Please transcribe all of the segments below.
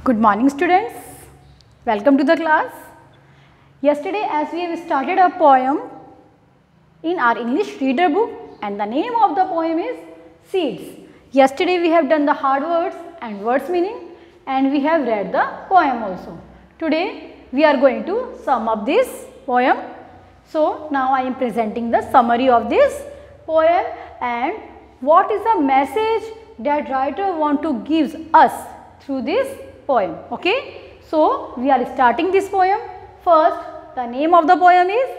Good morning students, welcome to the class. Yesterday as we have started a poem in our English reader book and the name of the poem is Seeds. Yesterday we have done the hard words and words meaning and we have read the poem also. Today we are going to sum up this poem. So now I am presenting the summary of this poem and what is the message that writer want to give us through this poem. Okay, so we are starting this poem. First, the name of the poem is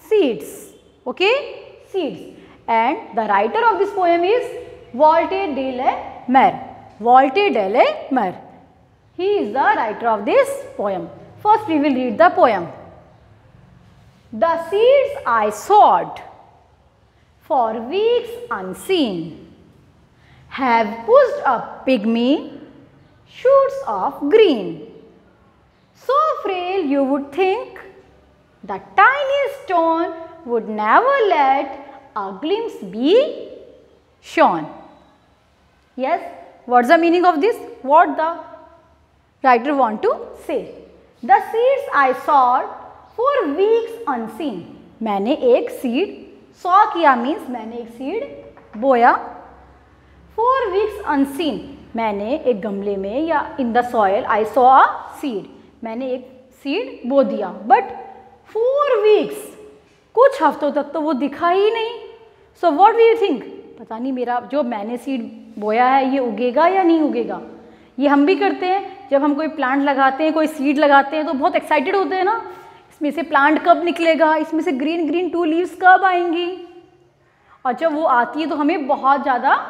Seeds. Okay, Seeds, and the writer of this poem is Walter de la Mare. Walter de la Mare. He is the writer of this poem. First, we will read the poem. The seeds I sowed for weeks unseen have pushed up pygmy shoots of green. So frail you would think the tiny stone would never let a glimpse be shown. Yes, what's the meaning of this? What the writer want to say? The seeds I sowed for weeks unseen. मैंने एक seed saw किया means मैंने एक seed बोया. For weeks unseen मैंने एक गमले में या in the soil I saw a seed, मैंने एक सीड बो दिया. बट 4 weeks कुछ हफ्तों तक तो वो दिखा ही नहीं. So what do you think? पता नहीं मेरा जो मैंने सीड बोया है ये उगेगा या नहीं उगेगा. ये हम भी करते हैं जब हम कोई प्लांट लगाते हैं, कोई सीड लगाते हैं तो बहुत एक्साइटेड होते हैं ना, इसमें से प्लांट कब निकलेगा, इसमें से ग्रीन ग्रीन 2 लीव्स कब आएंगी. और जब वो आती है तो हमें बहुत ज़्यादा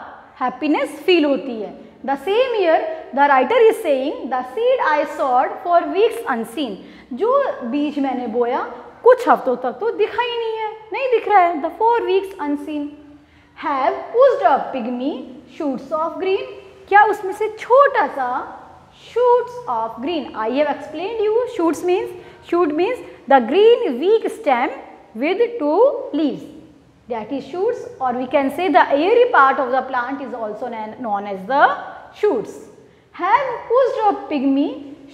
हैप्पीनेस फील होती है. The same year, the writer is saying, the seed I sowed for weeks unseen. जो बीज मैंने बोया कुछ हफ्तों तक तो दिखा ही नहीं है, नहीं दिख रहा है. The 4 weeks unseen have pushed up pygmy shoots of green. क्या उसमें से छोटा सा shoots of green. I have explained you. Shoot means the green weak stem with 2 leaves. That is shoots, or we can say the airy part of the plant is also known as the shoots. Have pushed up pygmy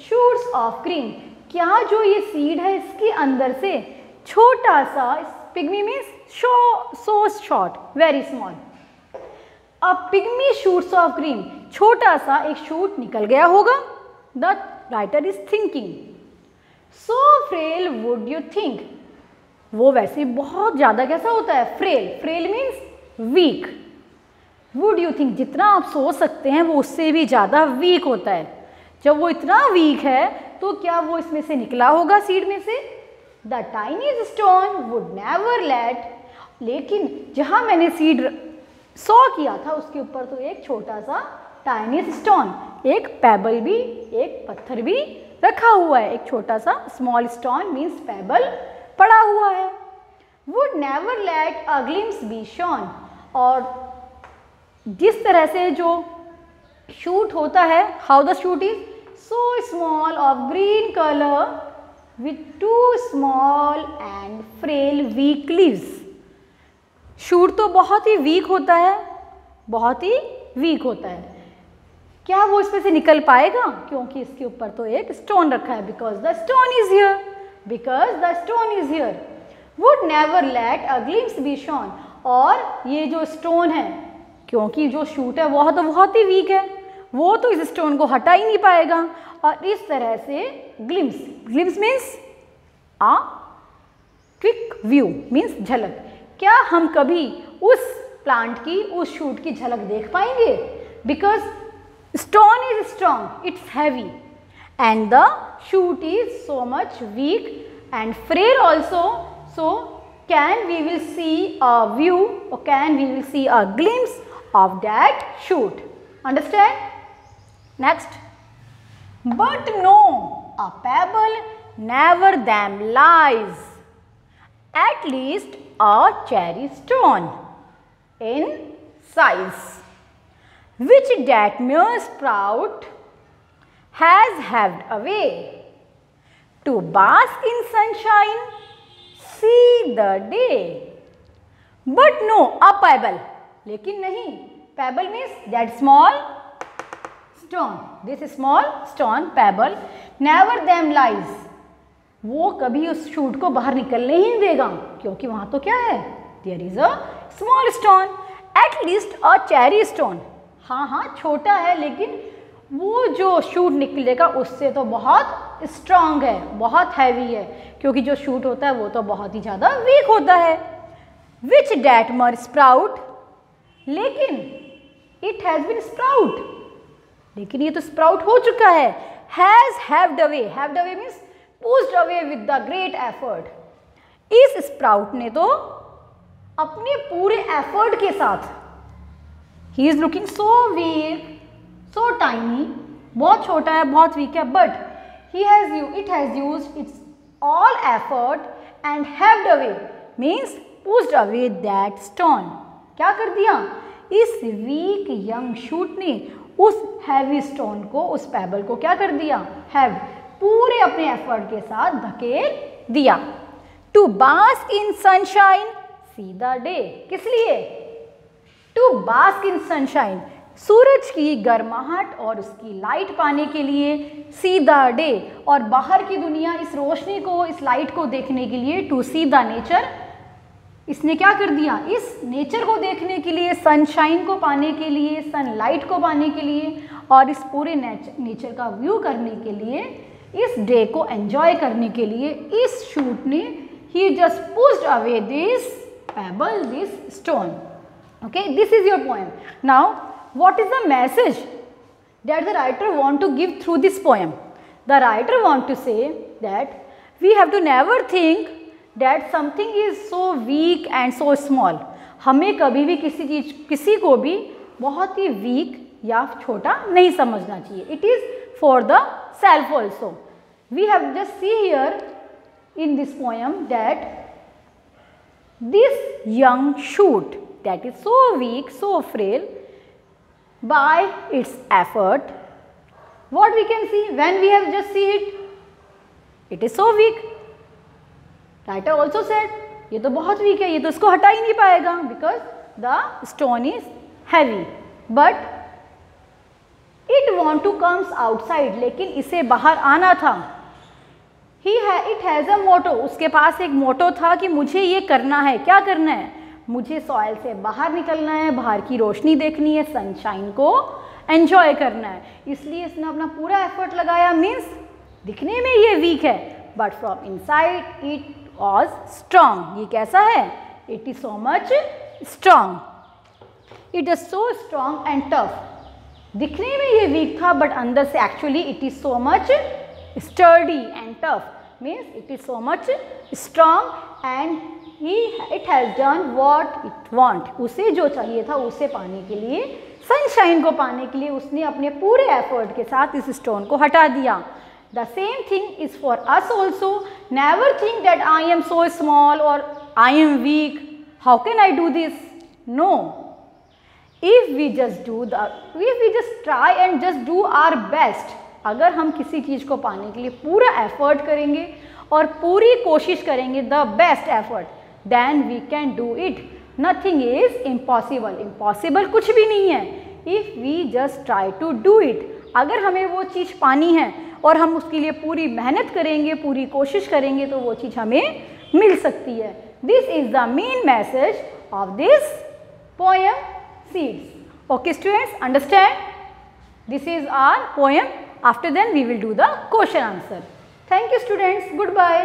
shoots of green. क्या जो ये seed है इसके अंदर से छोटा सा, pygmy means so short, very small. A pygmy shoots of green. छोटा सा एक शूट निकल गया होगा. The writer is thinking. So frail would you think. वो वैसे बहुत ज़्यादा कैसा होता है? Frail means weak. Would you think, जितना आप सोच सकते हैं वो उससे भी ज़्यादा वीक होता है. जब वो इतना वीक है तो क्या वो इसमें से निकला होगा सीड में से? The tiny stone would never let. लेकिन जहाँ मैंने सीड सॉ किया था उसके ऊपर तो एक छोटा सा टाइनी स्टोन, एक पेबल भी, एक पत्थर भी रखा हुआ है. एक छोटा सा स्मॉल स्टोन मीन्स पेबल पड़ा हुआ है. Would never let a glimpse be shown. और जिस तरह से जो शूट होता है, how the shoot is so small of green color with 2 small and frail weak leaves. Shoot तो बहुत ही वीक होता है, बहुत ही वीक होता है. क्या वो इसमें से निकल पाएगा? क्योंकि इसके ऊपर तो एक स्टोन रखा है. Because the stone is here. Because the stone is here. Would never let a glimpse be shown. और ये जो स्टोन है, क्योंकि जो शूट है वह तो बहुत ही वीक है, वो तो इस स्टोन को हटा ही नहीं पाएगा. और इस तरह से ग्लिम्स मीन्स आ क्विक व्यू मीन्स झलक. क्या हम कभी उस प्लांट की, उस शूट की झलक देख पाएंगे? Because stone is strong, it's heavy, and the shoot is so much weak and frail also. So can we will see a view, or can we will see a glimpse of that shoot. Understand? Next. But no, a pebble never them lies, at least a cherry stone in size, which that mere sprout has haved away to bask in sunshine, see the day. But no, a pebble. लेकिन नहीं, pebble means that stone. This small stone pebble never them lies. वो कभी उस shoot को बाहर निकलने ही नहीं देगा, क्योंकि वहाँ तो क्या है, there is a small stone, at least a cherry stone. हाँ छोटा है, लेकिन वो जो शूट निकलेगा उससे तो बहुत स्ट्रांग है, बहुत हैवी है, क्योंकि जो शूट होता है वो तो बहुत ही ज़्यादा वीक होता है. Which Datmer sprout, लेकिन it has been sprout, लेकिन ये तो स्प्राउट हो चुका है. Has haved away means pushed away with the great effort. इस स्प्राउट ने तो अपने पूरे एफर्ट के साथ, he is looking so weak, so tiny, बहुत छोटा है, बहुत वीक है, but it has used its all effort and haved away means pushed away that stone. क्या कर दिया, इस वीक यंग शूट ने उस हैवी स्टोन को, उस पेबल को क्या कर दिया, हैव, पूरे अपने एफर्ट के साथ धकेल दिया. To bask in sunshine see the day, किस लिए, टू बास्क इन सनशाइन, सूरज की गर्माहट और उसकी लाइट पाने के लिए, सी द डे, और बाहर की दुनिया, इस रोशनी को, इस लाइट को देखने के लिए, टू सी द नेचर, इसने क्या कर दिया, इस नेचर को देखने के लिए, सनशाइन को पाने के लिए, सनलाइट को पाने के लिए, और इस पूरे नेचर का व्यू करने के लिए, इस डे को एंजॉय करने के लिए, इस शूट ने, he just pushed away this pebble, this stone. Okay, this is your poem. Now what is the message that the writer want to give through this poem? The writer want to say that we have to never think that something is so weak and so small. हमें कभी भी किसी को भी बहुत ही week या छोटा नहीं समझना चाहिए. It is for the self also. We have just see here in this poem that this young shoot that is so weak, so frail, by its effort, what we can see when we have just see it, it is so weak. Writer also said ये तो बहुत week है, ये तो इसको हटा ही नहीं पाएगा, because the stone is heavy, but it won't to comes outside, लेकिन इसे बाहर आना था. इट हैज़ अ मोटो, उसके पास एक मोटो था कि मुझे ये करना है. क्या करना है, मुझे सॉइल से बाहर निकलना है, बाहर की रोशनी देखनी है, सनशाइन को एंजॉय करना है. इसलिए इसने अपना पूरा एफर्ट लगाया. मीन्स दिखने में ये वीक है, but from inside it was strong. ये कैसा है, it is so much strong. It is so strong and tough. दिखने में ये वीक था, बट अंदर से actually it is so much sturdy and tough. Means it is so much strong and it has done what it want. उसे जो चाहिए था उसे पाने के लिए, सनशाइन को पाने के लिए, उसने अपने पूरे एफर्ट के साथ इस स्टोन को हटा दिया. The same thing is for us also. Never think that I am so small or I am weak. How can I do this? No. If we just try and just do our best. अगर हम किसी चीज़ को पाने के लिए पूरा effort करेंगे और पूरी कोशिश करेंगे, the best effort, then we can do it. Nothing is impossible. Impossible कुछ भी नहीं है. If we just try to do it. अगर हमें वो चीज़ पानी है और हम उसके लिए पूरी मेहनत करेंगे, पूरी कोशिश करेंगे, तो वो चीज़ हमें मिल सकती है. This is the main message of this poem seeds. Okay students, understand? This is our poem. After then we will do the question answer. Thank you students. Good bye.